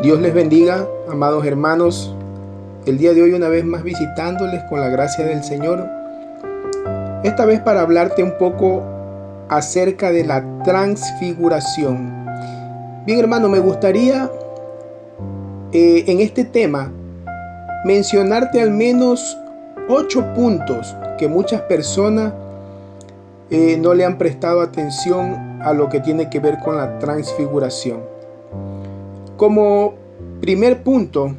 Dios les bendiga, amados hermanos. El día de hoy una vez más visitándoles con la gracia del Señor. Esta vez para hablarte un poco acerca de la transfiguración. Bien, hermano, me gustaría en este tema mencionarte al menos 8 puntos que muchas personas no le han prestado atención a lo que tiene que ver con la transfiguración. Como primer punto,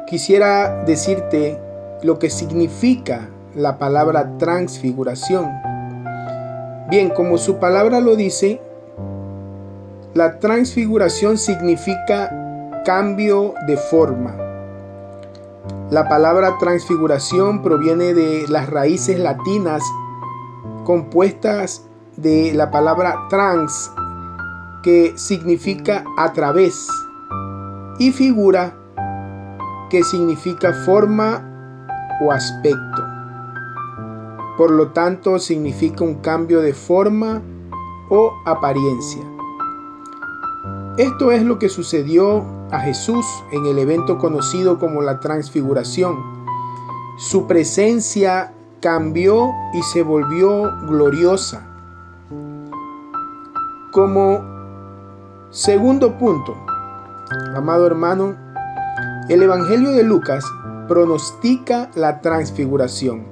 quisiera decirte lo que significa la palabra transfiguración. Bien, como su palabra lo dice, la transfiguración significa cambio de forma. La palabra transfiguración proviene de las raíces latinas compuestas de la palabra trans, que significa a través, y figura, que significa forma o aspecto. Por lo tanto, significa un cambio de forma o apariencia. Esto es lo que sucedió a Jesús en el evento conocido como la transfiguración. Su presencia cambió y se volvió gloriosa. Como segundo punto, amado hermano, el Evangelio de Lucas pronostica la transfiguración.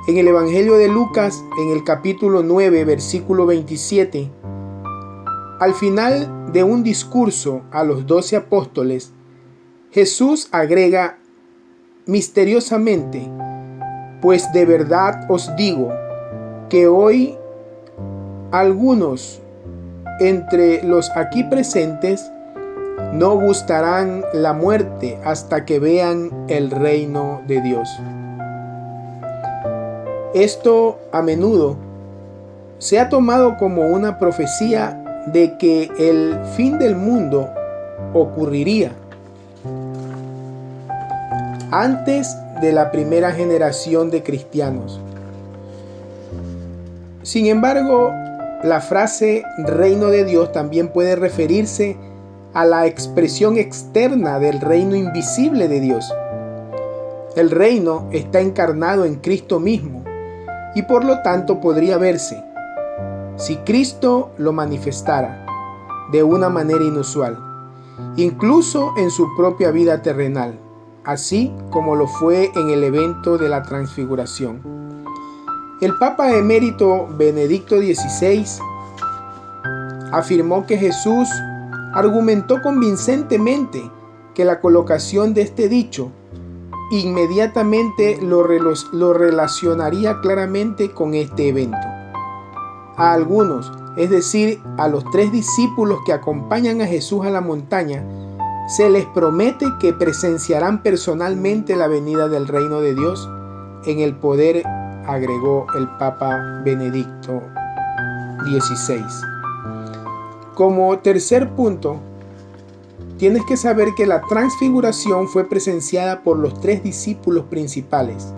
En el Evangelio de Lucas, en el capítulo 9, versículo 27, al final de un discurso a los 12 apóstoles, Jesús agrega misteriosamente: pues de verdad os digo que hoy algunos entre los aquí presentes no gustarán la muerte hasta que vean el reino de Dios. Esto a menudo se ha tomado como una profecía de que el fin del mundo ocurriría antes de la primera generación de cristianos. Sin embargo, la frase reino de Dios también puede referirse a la expresión externa del reino invisible de Dios. El reino está encarnado en Cristo mismo y por lo tanto podría verse si Cristo lo manifestara de una manera inusual, incluso en su propia vida terrenal, así como lo fue en el evento de la transfiguración. El Papa emérito Benedicto XVI afirmó que Jesús argumentó convincentemente que la colocación de este dicho inmediatamente lo relacionaría claramente con este evento. A algunos, es decir, a los 3 discípulos que acompañan a Jesús a la montaña, se les promete que presenciarán personalmente la venida del reino de Dios en el poder, agregó el Papa Benedicto XVI. Como tercer punto, tienes que saber que la transfiguración fue presenciada por los 3 discípulos principales.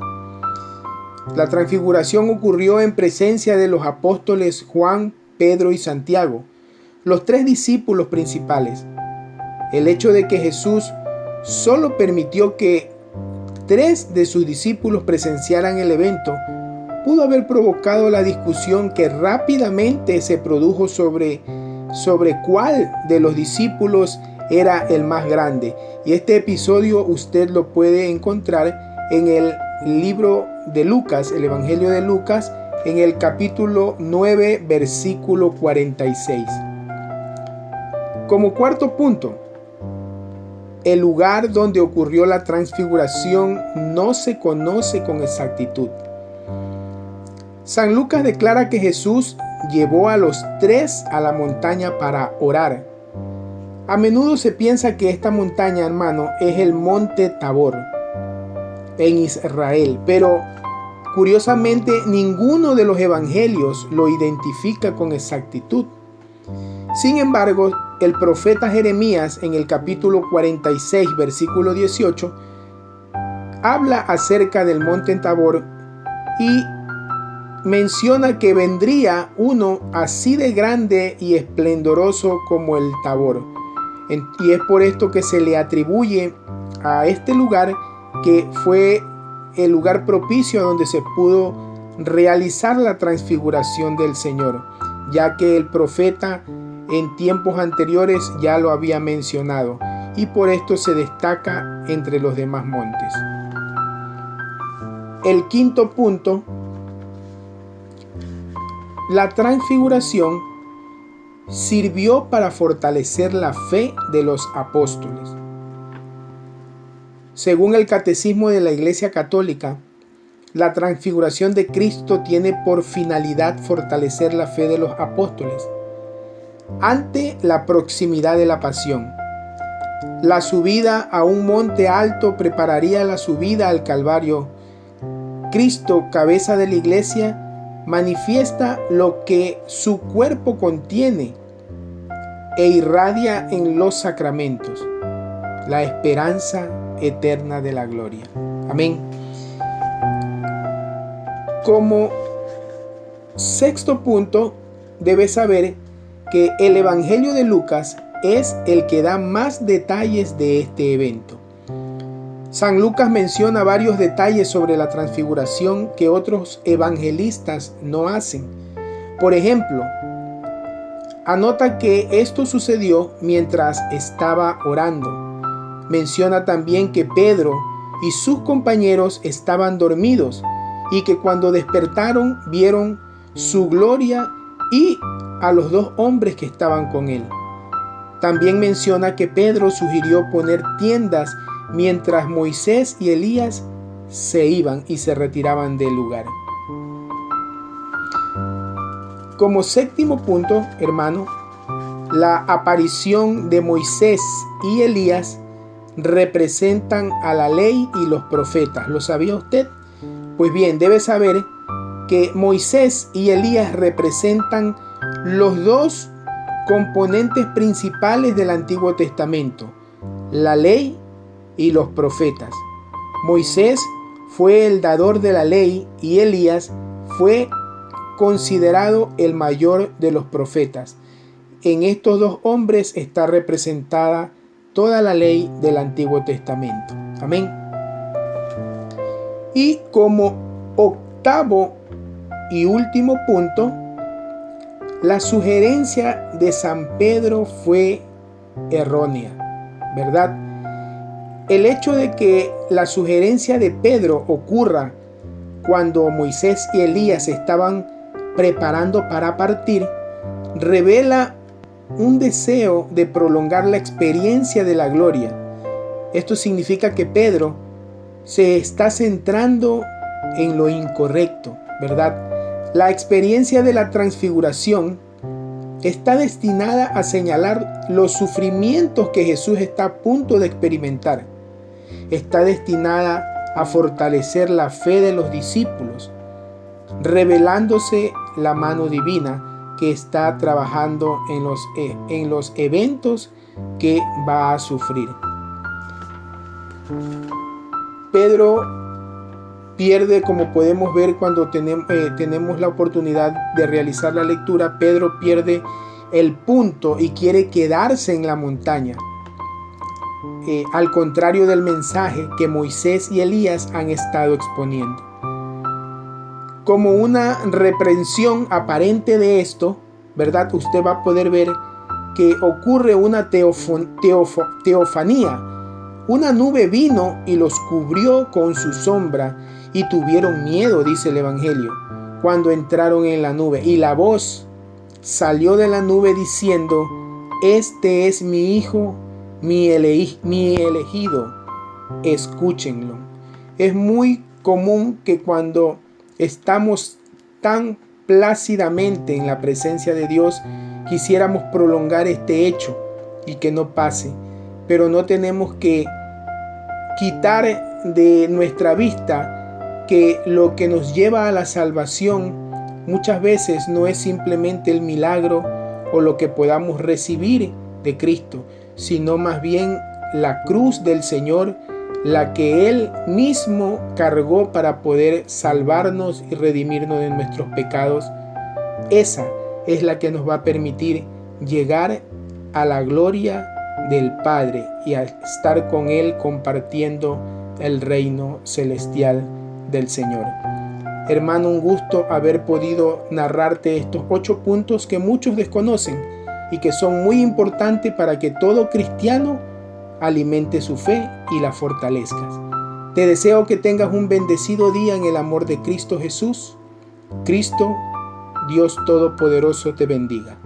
La transfiguración ocurrió en presencia de los apóstoles Juan, Pedro y Santiago, los 3 discípulos principales. El hecho de que Jesús solo permitió que 3 de sus discípulos presenciaran el evento pudo haber provocado la discusión que rápidamente se produjo sobre cuál de los discípulos era el más grande. Y este episodio usted lo puede encontrar en el libro de Lucas, el Evangelio de Lucas, en el capítulo 9, versículo 46. Como cuarto punto, el lugar donde ocurrió la transfiguración no se conoce con exactitud. San Lucas declara que Jesús llevó a los 3 a la montaña para orar. A menudo se piensa que esta montaña, hermano, es el monte Tabor en Israel, pero curiosamente ninguno de los evangelios lo identifica con exactitud. Sin embargo, el profeta Jeremías en el capítulo 46, versículo 18, habla acerca del monte Tabor y menciona que vendría uno así de grande y esplendoroso como el Tabor. Y es por esto que se le atribuye a este lugar que fue el lugar propicio donde se pudo realizar la transfiguración del Señor, ya que el profeta en tiempos anteriores ya lo había mencionado, y por esto se destaca entre los demás montes. El quinto punto: la transfiguración sirvió para fortalecer la fe de los apóstoles. Según el Catecismo de la Iglesia Católica, la transfiguración de Cristo tiene por finalidad fortalecer la fe de los apóstoles ante la proximidad de la pasión. La subida a un monte alto prepararía la subida al Calvario. Cristo, cabeza de la Iglesia, manifiesta lo que su cuerpo contiene e irradia en los sacramentos, la esperanza eterna de la gloria. Amén. Como sexto punto, debes saber que el Evangelio de Lucas es el que da más detalles de este evento. San Lucas menciona varios detalles sobre la transfiguración que otros evangelistas no hacen. Por ejemplo, anota que esto sucedió mientras estaba orando. Menciona también que Pedro y sus compañeros estaban dormidos y que cuando despertaron vieron su gloria y a los dos hombres que estaban con él. También menciona que Pedro sugirió poner tiendas mientras Moisés y Elías se iban y se retiraban del lugar. Como séptimo punto, hermano, la aparición de Moisés y Elías representan a la ley y los profetas. ¿Lo sabía usted? Pues bien, debe saber que Moisés y Elías representan los dos componentes principales del Antiguo Testamento, la ley y los profetas. Moisés fue el dador de la ley y Elías fue considerado el mayor de los profetas. En estos dos hombres está representada toda la ley del Antiguo Testamento. Amén. Y como octavo y último punto, la sugerencia de San Pedro fue errónea, ¿verdad? El hecho de que la sugerencia de Pedro ocurra cuando Moisés y Elías estaban preparando para partir, revela un deseo de prolongar la experiencia de la gloria. Esto significa que Pedro se está centrando en lo incorrecto, ¿verdad? La experiencia de la transfiguración está destinada a señalar los sufrimientos que Jesús está a punto de experimentar. Está destinada a fortalecer la fe de los discípulos, revelándose la mano divina que está trabajando en los eventos que va a sufrir. Pedro pierde, como podemos ver cuando tenemos la oportunidad de realizar la lectura, Pedro pierde el punto y quiere quedarse en la montaña. Al contrario del mensaje que Moisés y Elías han estado exponiendo. Como una reprensión aparente de esto, ¿verdad? Usted va a poder ver que ocurre una teofanía. Una nube vino y los cubrió con su sombra y tuvieron miedo, dice el Evangelio, cuando entraron en la nube. Y la voz salió de la nube diciendo: este es mi hijo, mi elegido, escúchenlo. Es muy común que cuando estamos tan plácidamente en la presencia de Dios, quisiéramos prolongar este hecho y que no pase, pero no tenemos que quitar de nuestra vista que lo que nos lleva a la salvación muchas veces no es simplemente el milagro o lo que podamos recibir de Cristo, sino más bien la cruz del Señor, la que Él mismo cargó para poder salvarnos y redimirnos de nuestros pecados. Esa es la que nos va a permitir llegar a la gloria del Padre y a estar con Él compartiendo el reino celestial del Señor. Hermano, un gusto haber podido narrarte estos 8 puntos que muchos desconocen y que son muy importantes para que todo cristiano alimente su fe y la fortalezcas. Te deseo que tengas un bendecido día en el amor de Cristo Jesús. Cristo, Dios Todopoderoso, te bendiga.